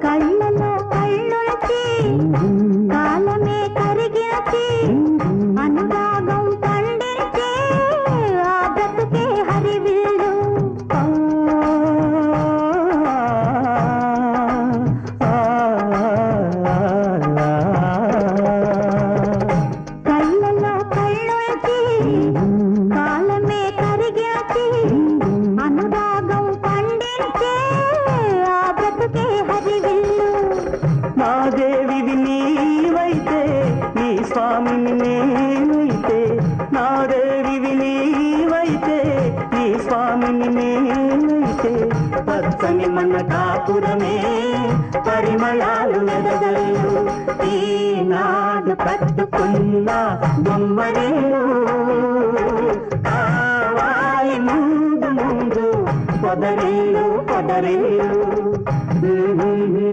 కళ్ళలో కళ్ళొచ్చి కాలమే కరిగినచి అనురాగం పండించే ఆ బ్రతుకే హరివిల్లు కళ్ళలో కళ్ళొచ్చి కాలమే కరిగినచి అనురాగం పండించే ఆ బ్రతుకే హరివిల్లు నా దేవివి నీవైతే నీ స్వామిని నేనైతే నా దేవివి నీవైతే నీ స్వామిని నేనైతే పచ్చని మన కాపురమే పరిమళాలు వెదజల్లు ఈనాడు పట్టుకున్న బొమ్మరేలు కావాలి ముందు ముందు పొదరేలు పొదరేలు